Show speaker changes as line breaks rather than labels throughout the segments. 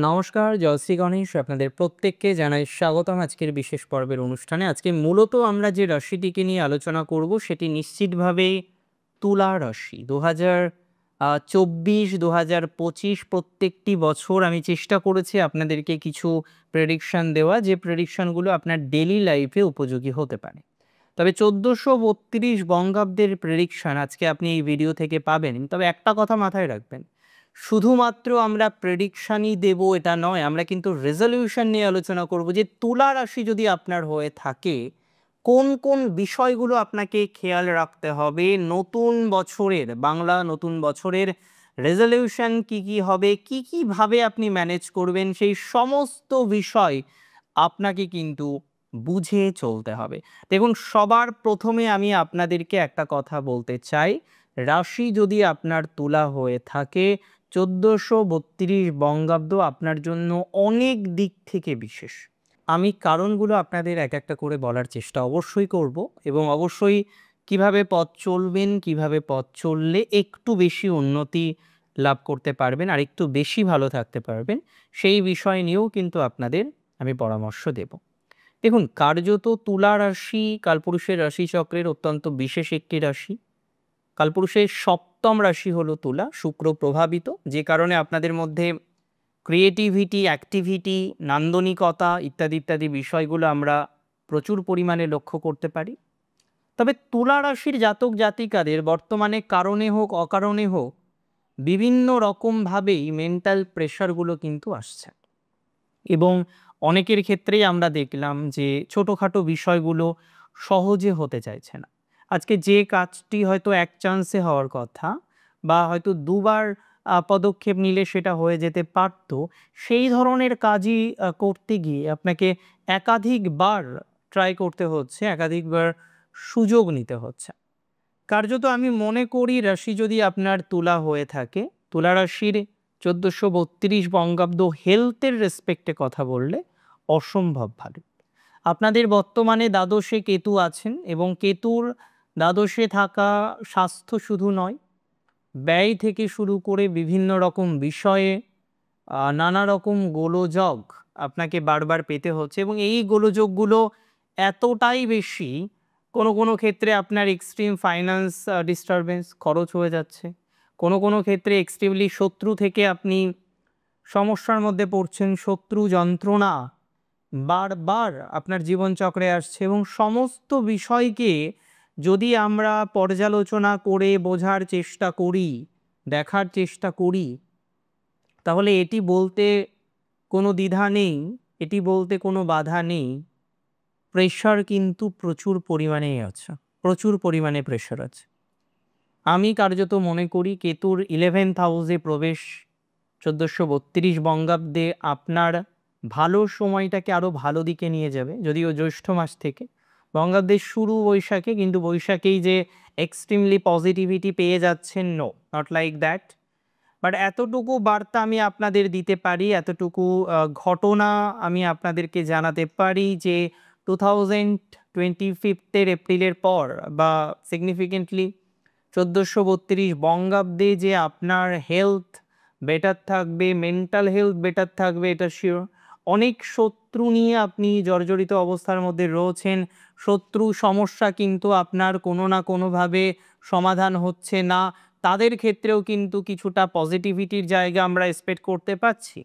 নমস্কার, জয়শ্রী গণেশ। আপনাদের প্রত্যেককে জানাই স্বাগতম আজকের বিশেষ পর্বের অনুষ্ঠানে। আজকে মূলত আমরা যে রাশিটিকে নিয়ে আলোচনা করব সেটি নিশ্চিতভাবেই তুলা রাশি। ২০২৪, ২০২৫ প্রত্যেকটি বছর আমি চেষ্টা করেছি আপনাদেরকে কিছু প্রেডিকশন দেওয়া, যে প্রেডিকশনগুলো আপনার ডেইলি লাইফে উপযোগী হতে পারে। তবে ১৪৩২ বঙ্গাব্দের প্রেডিকশন আজকে আপনি এই ভিডিও থেকে পাবেন। তবে একটা কথা মাথায় রাখবেন, শুধুমাত্র আমরা প্রেডিকশানই দেব এটা নয়, আমরা কিন্তু রেজলিউশন নিয়ে আলোচনা করব যে তুলা রাশি যদি আপনার হয়ে থাকে কোন কোন বিষয়গুলো আপনাকে খেয়াল রাখতে হবে। নতুন বছরের বাংলা নতুন বছরের রেজলিউশন কি কি হবে, কি কিভাবে আপনি ম্যানেজ করবেন, সেই সমস্ত বিষয় আপনাকে কিন্তু বুঝে চলতে হবে। দেখুন, সবার প্রথমে আমি আপনাদেরকে একটা কথা বলতে চাই, রাশি যদি আপনার তুলা হয়ে থাকে ১৪৩২ বঙ্গাব্দ আপনার জন্য অনেক দিক থেকে বিশেষ। আমি কারণগুলো আপনাদের এক একটা করে বলার চেষ্টা অবশ্যই করব, এবং অবশ্যই কিভাবে পথ চলবেন, কিভাবে পথ চললে একটু বেশি উন্নতি লাভ করতে পারবেন আর একটু বেশি ভালো থাকতে পারবেন, সেই বিষয় নিয়েও কিন্তু আপনাদের আমি পরামর্শ দেব। দেখুন, কার্যত তুলা রাশি কালপুরুষের রাশিচক্রের অত্যন্ত বিশেষ একটি রাশি। কালপুরুষের সপ্তম রাশি হলো তুলা, শুক্র প্রভাবিত, যে কারণে আপনাদের মধ্যে ক্রিয়েটিভিটি, অ্যাক্টিভিটি, নান্দনিকতা ইত্যাদি ইত্যাদি বিষয়গুলো আমরা প্রচুর পরিমাণে লক্ষ্য করতে পারি। তবে তুলা রাশির জাতক জাতিকাদের বর্তমানে কারণে হোক অকারণে হোক বিভিন্ন রকমভাবেই মেন্টাল প্রেশারগুলো কিন্তু আসছে, এবং অনেকের ক্ষেত্রেই আমরা দেখলাম যে ছোটোখাটো বিষয়গুলো সহজে হতে চাইছে না। আজকে যে কাজটি হয়তো এক চান্সে হওয়ার কথা বা হয়তো দুবার পদক্ষেপ নিলে সেটা হয়ে যেতে পারত, সেই ধরনের কাজই করতে গিয়ে আপনাকে একাধিকবার ট্রাই করতে হচ্ছে, একাধিকবার সুযোগ নিতে হচ্ছে। কার্যত আমি মনে করি, রাশি যদি আপনার তুলা হয়ে থাকে, তুলা রাশির ১৪৩২ বঙ্গাব্দ হেলথের রেসপেক্টে কথা বললে অসম্ভব ভালো। আপনাদের বর্তমানে দ্বাদশে কেতু আছেন, এবং কেতুর দ্বাদশে থাকা স্বাস্থ্য শুধু নয়, ব্যয় থেকে শুরু করে বিভিন্ন রকম বিষয়ে নানা রকম গোলযোগ আপনাকে বারবার পেতে হচ্ছে, এবং এই গোলযোগগুলো এতটাই বেশি, কোনো কোনো ক্ষেত্রে আপনার এক্সট্রিম ফাইন্যান্স ডিস্টারবেন্স, খরচ হয়ে যাচ্ছে, কোনো কোনো ক্ষেত্রে এক্সট্রিমলি শত্রু থেকে আপনি সমস্যার মধ্যে পড়ছেন, শত্রু যন্ত্রণা বারবার আপনার জীবনচক্রে আসছে, এবং সমস্ত বিষয়কে যদি আমরা পর্যালোচনা করে বোঝার চেষ্টা করি, দেখার চেষ্টা করি, তাহলে এটি বলতে কোনো দ্বিধা নেই, এটি বলতে কোনো বাধা নেই, প্রেশার কিন্তু প্রচুর পরিমাণেই আছে, প্রচুর পরিমাণে প্রেশার আছে। আমি কার্যত মনে করি কেতুর 11th হাউসে প্রবেশ ১৪৩২ বঙ্গাব্দে আপনার ভালো সময়টাকে আরও ভালো দিকে নিয়ে যাবে। যদিও জ্যৈষ্ঠ মাস থেকে বঙ্গাব্দের শুরু বৈশাখে, কিন্তু বৈশাখেই যে এক্সট্রিমলি পজিটিভিটি পেয়ে যাচ্ছেন, no, not like that. But এতটুকু বার্তা আমি আপনাদের দিতে পারি, এতটুকু ঘটনা আমি আপনাদেরকে জানাতে পারি যে 2025 এপ্রিলের পর বা সিগনিফিকেন্টলি ১৪৩২ বঙ্গাব্দে যে আপনার হেলথ বেটার থাকবে, মেন্টাল হেলথ বেটার থাকবে, এটা শিওর। অনেক শত্রু নিয়ে আপনি জর্জরিত অবস্থার মধ্যে রয়েছেন, শত্রু সমস্যা কিন্তু আপনার কোনো না কোনোভাবে সমাধান হচ্ছে না, তাদের ক্ষেত্রেও কিন্তু কিছুটা পজিটিভিটির জায়গা আমরা এক্সপেক্ট করতে পারছি।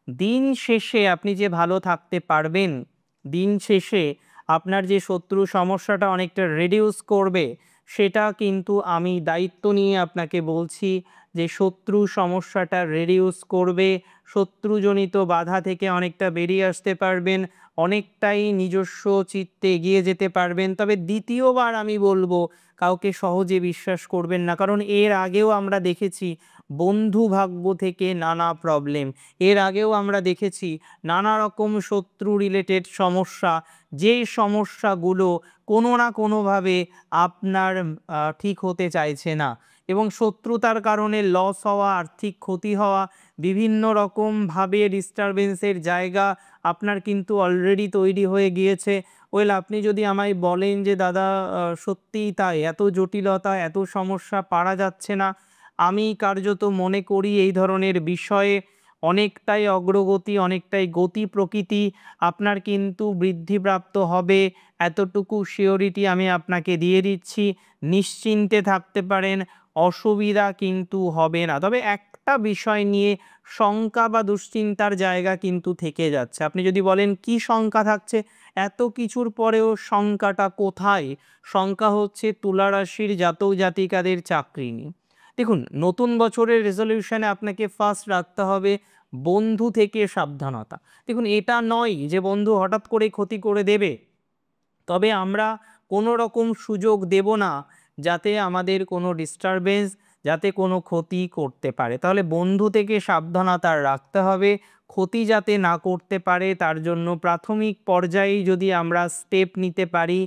দিন শেষে আপনি যে ভালো থাকতে পারবেন, দিন শেষে আপনার যে শত্রু সমস্যাটা অনেকটা রিডিউস করবে, সেটা কিন্তু আমি দায়িত্ব নিয়ে আপনাকে বলছি যে শত্রু সমস্যাটা রিডিউস করবে, শত্রুজনিত বাধা থেকে অনেকটা বেরিয়ে আসতে পারবেন, অনেকটাই নিজস্ব চিত্তে এগিয়ে যেতে পারবেন। তবে দ্বিতীয়বার আমি বলবো, কাউকে সহজে বিশ্বাস করবেন না, কারণ এর আগেও আমরা দেখেছি বন্ধু ভাগ্য থেকে নানা প্রবলেম, এর আগেও আমরা দেখেছি নানা রকম শত্রু রিলেটেড সমস্যা, যে সমস্যাগুলো কোনো না কোনোভাবে আপনার ঠিক হতে চাইছে না, এবং শত্রুতার কারণে লস হওয়া, আর্থিক ক্ষতি হওয়া, বিভিন্ন রকমভাবে ডিস্টারবেন্সের জায়গা আপনার কিন্তু অলরেডি তৈরি হয়ে গিয়েছে। ওয়েল, আপনি যদি আমায় বলেন যে দাদা সত্যিই তাই, এত জটিলতা, এত সমস্যা পারা যাচ্ছে না, আমি কার্যত মনে করি এই ধরনের বিষয়ে অনেকটাই অগ্রগতি, অনেকটাই গতি প্রকৃতি আপনার কিন্তু বৃদ্ধিপ্রাপ্ত হবে, এতটুকু সিওরিটি আমি আপনাকে দিয়ে দিচ্ছি। নিশ্চিন্তে থাকতে পারেন, অসুবিধা কিন্তু হবে না। তবে একটা বিষয় নিয়ে শঙ্কা বা দুশ্চিন্তার জায়গা কিন্তু থেকে যাচ্ছে। আপনি যদি বলেন কি শঙ্কা থাকছে, এত কিছুর পরেও শঙ্কাটা কোথায়? শঙ্কা হচ্ছে তুলা রাশির জাতক জাতিকাদের চাকরি নিয়ে। দেখুন, নতুন বছরের রেজলিউশনে আপনাকে ফার্স্ট রাখতে হবে বন্ধু থেকে সাবধানতা। দেখুন, এটা নয় যে বন্ধু হঠাৎ করে ক্ষতি করে দেবে, তবে আমরা কোনো রকম সুযোগ দেব না যাতে আমাদের কোনো ডিস্টারবেন্স, যাতে কোনো ক্ষতি করতে পারে। তাহলে বন্ধু থেকে সাবধানতা রাখতে হবে, ক্ষতি যাতে না করতে পারে তার জন্য প্রাথমিক পর্যায়েই যদি আমরা স্টেপ নিতে পারি,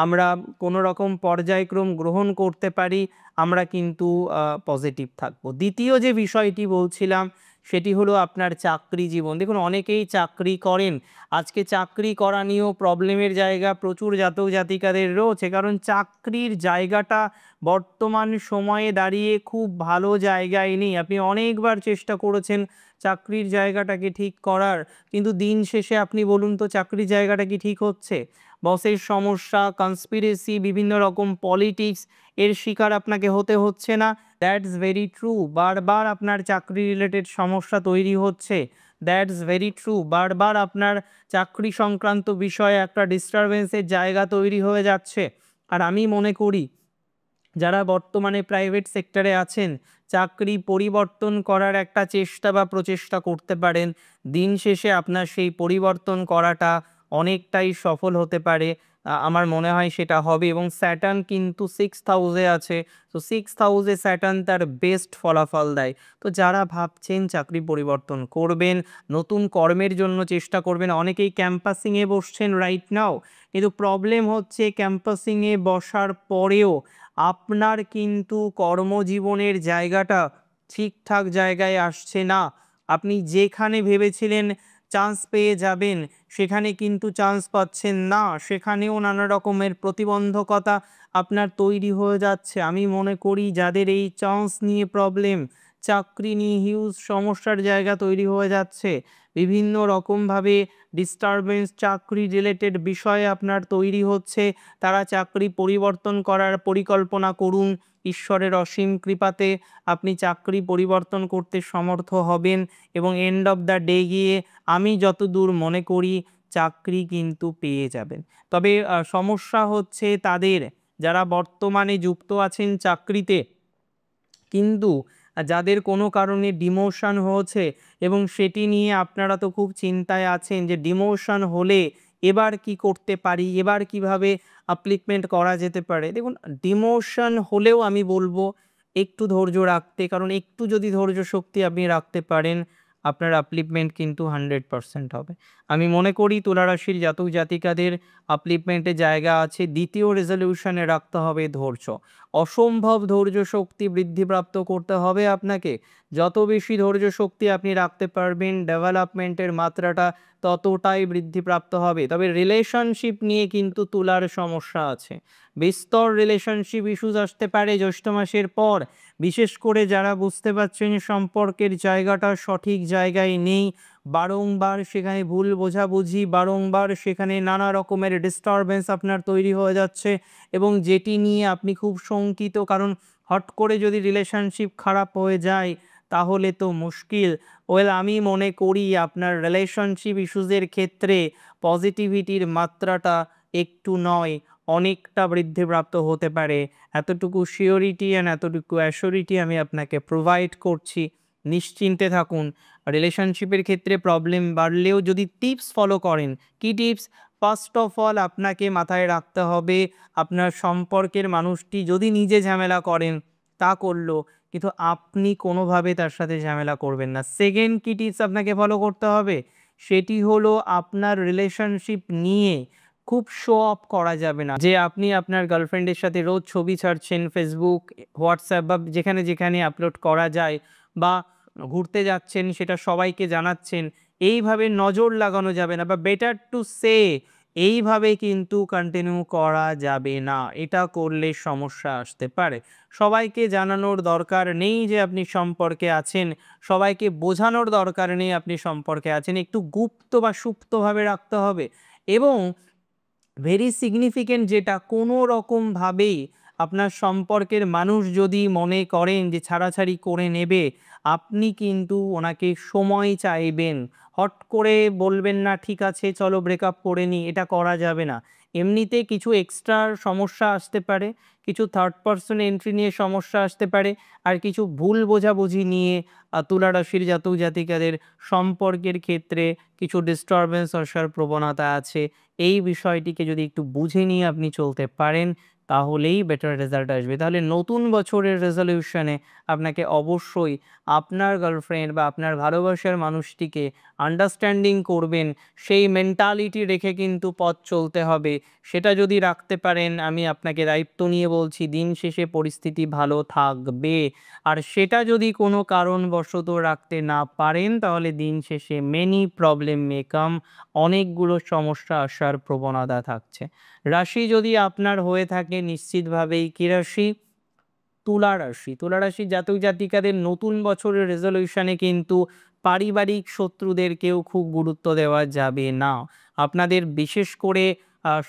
আমরা কোনো রকম পর্যায়ক্রম গ্রহণ করতে পারি, আমরা কিন্তু পজিটিভ থাকবো। দ্বিতীয় যে বিষয়টি বলছিলাম সেটি হলো আপনার চাকরি জীবন। দেখুন, অনেকেই চাকরি করেন, আজকে চাকরি করা নিয়েও প্রবলেমের জায়গা প্রচুর জাতক জাতিকাদের রয়েছে, কারণ চাকরির জায়গাটা বর্তমান সময়ে দাঁড়িয়ে খুব ভালো জায়গায় নেই। আপনি অনেকবার চেষ্টা করেছেন চাকরির জায়গাটাকে ঠিক করার, কিন্তু দিন শেষে আপনি বলুন তো চাকরির জায়গাটা কি ঠিক হচ্ছে? বসের সমস্যা, কনস্পিরেসি, বিভিন্ন রকম পলিটিক্স, এর শিকার আপনাকে হতে হচ্ছে না? That's very true. বারবার আপনার চাকরি রিলেটেড সমস্যা তৈরি হচ্ছে, দ্যাটস ভেরি ট্রু। বারবার আপনার চাকরি সংক্রান্ত বিষয়ে একটা ডিস্টারবেন্সের জায়গা তৈরি হয়ে যাচ্ছে। আর আমি মনে করি যারা বর্তমানে প্রাইভেট সেক্টরে আছেন, চাকরি পরিবর্তন করার একটা চেষ্টা বা প্রচেষ্টা করতে পারেন। দিন শেষে আপনার সেই পরিবর্তন করাটা অনেকটাই সফল হতে পারে। আমার মনে হয় সেটা হবে, এবং স্যাটার্ন কিন্তু 6th হাউসে আছে। তো 6th হাউসে স্যাটার্ন তার বেস্ট ফলাফল দেয়। তো যারা ভাবছেন চাকরি পরিবর্তন করবেন, নতুন কর্মের জন্য চেষ্টা করবেন, অনেকেই ক্যাম্পাসিংয়ে বসছেন রাইট নাও, কিন্তু প্রবলেম হচ্ছে ক্যাম্পাসিংয়ে বসার পরেও আপনার কিন্তু কর্মজীবনের জায়গাটা ঠিকঠাক জায়গায় আসছে না। আপনি যেখানে ভেবেছিলেন চান্স পেয়ে যাবেন, সেখানে কিন্তু চান্স পাচ্ছেন না, সেখানেও নানা রকমের প্রতিবন্ধকতা আপনার তৈরি হয়ে যাচ্ছে। আমি মনে করি যাদের এই চান্স নিয়ে প্রবলেম, চাকরি নিয়ে হিউজ সমস্যার জায়গা তৈরি হয়ে যাচ্ছে, বিভিন্ন রকমভাবে ডিস্টারবেন্স চাকরি রিলেটেড বিষয়ে আপনার তৈরি হচ্ছে, তারা চাকরি পরিবর্তন করার পরিকল্পনা করুন। ঈশ্বরের অসীম কৃপাতে আপনি চাকরি পরিবর্তন করতে সমর্থ হবেন, এবং এন্ড অফ দ্য ডে গিয়ে আমি যতদূর মনে করি চাকরি কিন্তু পেয়ে যাবেন। তবে সমস্যা হচ্ছে তাদের যারা বর্তমানে যুক্ত আছেন চাকরিতে, কিন্তু যাদের কোনো কারণে ডিমোশন হয়েছে, এবং সেটি নিয়ে আপনারা তো খুব চিন্তায় আছেন যে ডিমোশন হলে এবার কি করতে পারি, এবার কিভাবে আপলিকমেন্ট করা যেতে পারে। দেখুন, ডিমোশন হলেও আমি বলবো একটু ধৈর্য রাখতে, কারণ একটু যদি ধৈর্য শক্তি আপনি রাখতে পারেন, আপনার আপলিকমেন্ট কিন্তু 100% হবে। আমি মনে করি তুলা রাশির জাতক জাতিকাদের আপলিকমেন্টের জায়গা আছে। দ্বিতীয় রেজলিউশনে রাখতে হবে ধৈর্য। অসম্ভব ধৈর্য শক্তি বৃদ্ধিপ্রাপ্ত করতে হবে আপনাকে। যত বেশি ধৈর্য শক্তি আপনি রাখতে পারবেন, ডেভেলপমেন্টের মাত্রাটা ততটাই বৃদ্ধিপ্রাপ্ত হবে। তবে রিলেশনশিপ নিয়ে কিন্তু তুলার সমস্যা আছে। বিস্তর রিলেশনশিপ ইস্যুস আসতে পারে জ্যৈষ্ঠ মাসের পর, বিশেষ করে যারা বুঝতে পারছেন সম্পর্কের জায়গাটা সঠিক জায়গায় নেই, বারংবার সেখানে ভুল বোঝাবুঝি, বারংবার সেখানে নানা রকমের ডিস্টারবেন্স আপনার তৈরি হয়ে যাচ্ছে, এবং যেটি নিয়ে আপনি খুব শঙ্কিত, কারণ হট করে যদি রিলেশনশিপ খারাপ হয়ে যায় তাহলে তো মুশকিল। আমি মনে করি আপনার রিলেশনশিপ ইস্যুসের ক্ষেত্রে পজিটিভিটির মাত্রাটা একটু নয়, অনেকটা বৃদ্ধিপ্রাপ্ত হতে পারে। এতটুকু সিওরিটি অ্যান্ড এতটুকু অ্যাসিওরিটি আমি আপনাকে প্রোভাইড করছি। নিশ্চিন্তে থাকুন। রিলেশনশিপের ক্ষেত্রে প্রবলেম বাড়লেও যদি টিপস ফলো করেন, কি টিপস? ফার্স্ট অফ অল আপনাকে মাথায় রাখতে হবে আপনার সম্পর্কের মানুষটি যদি নিজে ঝামেলা করেন তা করলো, কিন্তু আপনি কোনোভাবে তার সাথে ঝামেলা করবেন না। সেকেন্ড কি টিপস আপনাকে ফলো করতে হবে, সেটি হলো আপনার রিলেশনশিপ নিয়ে খুব শো অফ করা যাবে না, যে আপনি আপনার গার্লফ্রেন্ডের সাথে রোজ ছবি ছাড়ছেন ফেসবুক, হোয়াটসঅ্যাপ বা যেখানে যেখানে আপলোড করা যায়, বা ঘুরতে যাচ্ছেন সেটা সবাইকে জানাচ্ছেন, এইভাবে নজর লাগানো যাবে না। বা বেটার টু সে এইভাবে কিন্তু কন্টিনিউ করা যাবে না, এটা করলে সমস্যা আসতে পারে। সবাইকে জানানোর দরকার নেই যে আপনি সম্পর্কে আছেন, সবাইকে বোঝানোর দরকার নেই আপনি সম্পর্কে আছেন, একটু গুপ্ত বা সুপ্তভাবে রাখতে হবে। এবং ভেরি সিগনিফিকেন্ট যেটা, কোনো রকমভাবেই আপনার সম্পর্কের মানুষ যদি মনে করেন যে ছাড়াছাড়ি করে নেবে, আপনি কিন্তু ওনাকে সময় চাইবেন। হট করে বলবেন না ঠিক আছে চলো ব্রেকআপ করে নিই, এটা করা যাবে না। এমনিতে কিছু এক্সট্রা সমস্যা আসতে পারে, কিছু থার্ড পারসন এন্ট্রি নিয়ে সমস্যা আসতে পারে, আর কিছু ভুল বোঝাবুঝি নিয়ে তুলা রাশির জাতক জাতিকাদের সম্পর্কের ক্ষেত্রে কিছু ডিস্টারবেন্স আসার প্রবণতা আছে। এই বিষয়টিকে যদি একটু বুঝে নিয়ে আপনি চলতে পারেন, তাহলেই বেটার রেজাল্ট আসবে। তাহলে নতুন বছরের রেজলিউশনে আপনাকে অবশ্যই আপনার গার্লফ্রেন্ড বা আপনার ভালোবাসার মানুষটিকে আন্ডারস্ট্যান্ডিং করবেন, সেই মেন্টালিটি রেখে কিন্তু পথ চলতে হবে। সেটা যদি রাখতে পারেন, আমি আপনাকে দায়িত্ব নিয়ে বলছি, দিন শেষে পরিস্থিতি ভালো থাকবে। আর সেটা যদি কোনো কারণবশত রাখতে না পারেন, তাহলে দিন শেষে মেনি প্রবলেম মে কাম, অনেকগুলো সমস্যা আসার প্রবণতা থাকছে। রাশি যদি আপনার হয়ে থাকে নিশ্চিতভাবেই কি রাশি? তুলা রাশি। তুলা রাশির জাতক জাতিকাদের নতুন বছরের রেজলিউশনে কিন্তু পারিবারিক শত্রুদেরকেও খুব গুরুত্ব দেওয়া যাবে না। আপনাদের বিশেষ করে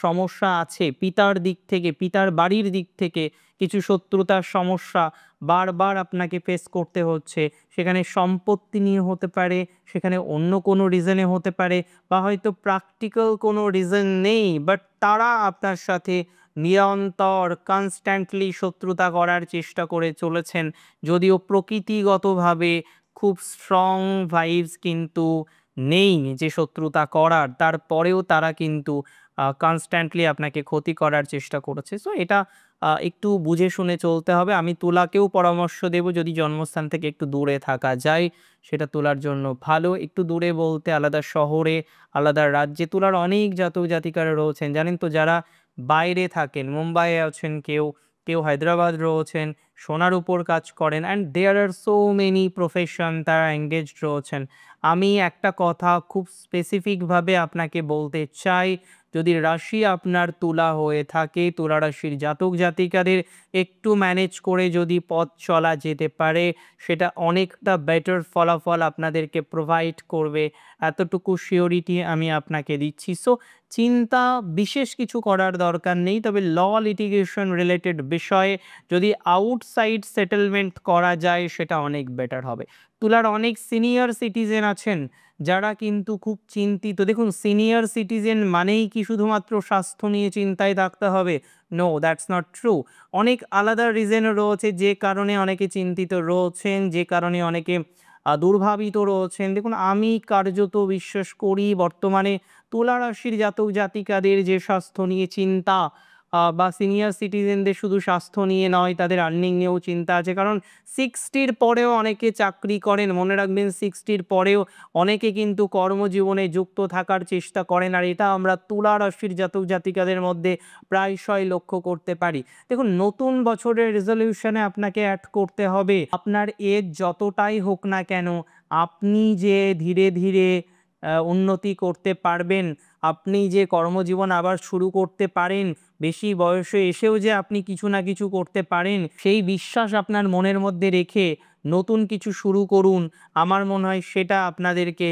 সমস্যা আছে পিতার দিক থেকে, পিতার বাড়ির দিক থেকে কিছু শত্রুতার সমস্যা বারবার আপনাকে ফেস করতে হচ্ছে। সেখানে সম্পত্তি নিয়ে হতে পারে, সেখানে অন্য কোনো রিজনে হতে পারে, বা হয়তো প্র্যাকটিক্যাল কোনো রিজন নেই, বাট তারা আপনার সাথে নিরন্তর কনস্ট্যান্টলি শত্রুতা করার চেষ্টা করে চলেছেন। যদিও প্রকৃতিগতভাবে খুব স্ট্রং ভাইবস কিন্তু নেই যে শত্রুতা করার, তারপরেও তারা কিন্তু কনস্ট্যান্টলি আপনাকে ক্ষতি করার চেষ্টা করেছে। সো এটা একটু বুঝে শুনে চলতে হবে। আমি তুলাকেও পরামর্শ দেব, যদি জন্মস্থান থেকে একটু দূরে থাকা যায় সেটা তুলার জন্য ভালো। একটু দূরে বলতে আলাদা শহরে, আলাদা রাজ্যে। তুলার অনেক জাতক জাতিকারা রয়েছেন জানেন তো, যারা বাইরে থাকেন, মুম্বাইয়ে আছেন কেউ, কেউ হায়দ্রাবাদ রয়েছেন, সোনার উপর কাজ করেন, and there are so many profession, তারা এঙ্গেজড রয়েছেন। আমি একটা কথা খুব স্পেসিফিকভাবে আপনাকে বলতে চাই, যদি রাশি আপনার তুলা হয়ে থাকে, তুলা রাশির জাতক জাতিকাদের একটু ম্যানেজ করে যদি পথ চলা যেতে পারে, সেটা অনেকটা বেটার ফলাফল আপনাদেরকে প্রোভাইড করবে, এতটুকু সিওরিটি আমি আপনাকে দিচ্ছি। সো চিন্তা বিশেষ কিছু করার দরকার নেই, তবে ল লিটিগেশন রিলেটেড বিষয়ে যদি আউটসাইড সেটেলমেন্ট করা যায় সেটা অনেক বেটার হবে। তুলার অনেক সিনিয়র সিটিজেন আছেন যারা কিন্তু খুব চিন্তিত। দেখুন, সিনিয়র সিটিজেন মানেই কি শুধুমাত্র স্বাস্থ্য নিয়ে চিন্তায় থাকতে হবে? No, that's not true. অনেক আলাদা রিজন রয়েছে যে কারণে অনেকে চিন্তিত রয়েছেন, যে কারণে অনেকে দুর্ভাবিত রয়েছেন। দেখুন, আমি কার্যত বিশ্বাস করি বর্তমানে তুলা রাশির জাতক জাতিকাদের যে স্বাস্থ্য নিয়ে চিন্তা, বা সিনিয়র সিটিজেনদের শুধু স্বাস্থ্য নিয়ে নয়, তাদের আর্নিং নিয়েও চিন্তা আছে। কারণ 60-র পরেও অনেকে চাকরি করেন, মনে রাখবেন 60-র পরেও অনেকে কিন্তু কর্মজীবনে যুক্ত থাকার চেষ্টা করেন, আর এটা আমরা তুলা রাশির জাতক জাতিকাদের মধ্যে প্রায়শই লক্ষ্য করতে পারি। দেখুন, নতুন বছরের রেজলিউশনে আপনাকে অ্যাড করতে হবে, আপনার এজ যতটাই হোক না কেন, আপনি যে ধীরে ধীরে উন্নতি করতে পারবেন, আপনি যে কর্মজীবন আবার শুরু করতে পারেন, বেশি বয়সে এসেও যে আপনি কিছু না কিছু করতে পারেন, সেই বিশ্বাস আপনার মনের মধ্যে রেখে নতুন কিছু শুরু করুন। আমার মনে হয় সেটা আপনাদেরকে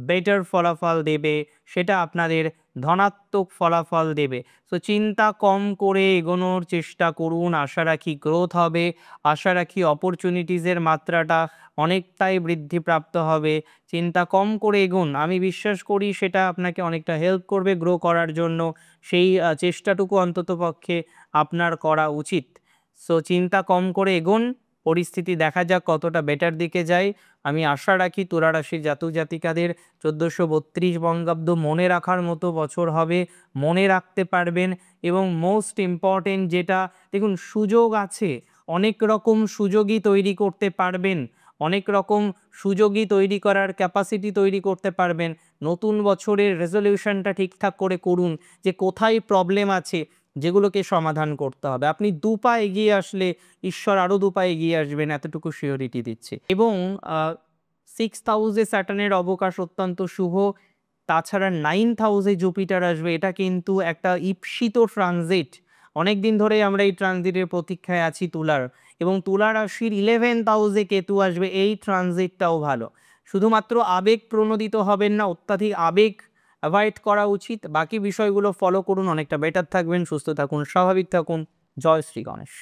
বেটার ফলাফল দেবে, সেটা আপনাদের ধনাত্মক ফলাফল দেবে। সো চিন্তা কম করে এগোনোর চেষ্টা করুন। আশা রাখি গ্রোথ হবে, আশা রাখি অপরচুনিটিসের মাত্রাটা অনেকটাই বৃদ্ধিপ্রাপ্ত হবে। চিন্তা কম করে এগোন, আমি বিশ্বাস করি সেটা আপনাকে অনেকটা হেল্প করবে গ্রো করার জন্য। সেই চেষ্টাটুকু অন্ততপক্ষে আপনার করা উচিত। সো চিন্তা কম করে এগোন, পরিস্থিতি দেখা যাক কতটা বেটার দিকে যায়। আমি আশা রাখি তুলা রাশির জাতক জাতিকাদের ১৪৩২ বঙ্গাব্দ মনে রাখার মতো বছর হবে, মনে রাখতে পারবেন। এবং মোস্ট ইম্পর্টেন্ট যেটা, দেখুন সুযোগ আছে, অনেক রকম সুযোগই তৈরি করতে পারবেন, অনেক রকম সুযোগই তৈরি করার ক্যাপাসিটি তৈরি করতে পারবেন। নতুন বছরের রেজলিউশনটা ঠিকঠাক করে করুন যে কোথায় প্রবলেম আছে, যেগুলোকে সমাধান করতে হবে। আপনি ২ পা এগিয়ে আসলে ঈশ্বর আরও ২ পা এগিয়ে আসবেন, এতটুকু সিওরিটি দিচ্ছি। এবং 6th হাউসে স্যাটার্নের অবকাশ অত্যন্ত শুভ। তাছাড়া 9th হাউসে জুপিটার আসবে, এটা কিন্তু একটা ঈপ্সিত ট্রানজিট। অনেকদিন ধরেই আমরা এই ট্রানজিটের প্রতীক্ষায় আছি তুলার, এবং তুলা রাশির 11th হাউসে কেতু আসবে, এই ট্রানজিটটাও ভালো। শুধুমাত্র আবেগ প্রণোদিত হবেন না, অত্যাধিক আবেগ অ্যাভয়েড করা উচিত। বাকি বিষয়গুলো ফলো করুন, অনেকটা বেটার থাকবেন, সুস্থ থাকুন, স্বাভাবিক থাকুন। জয় শ্রী গণেশ।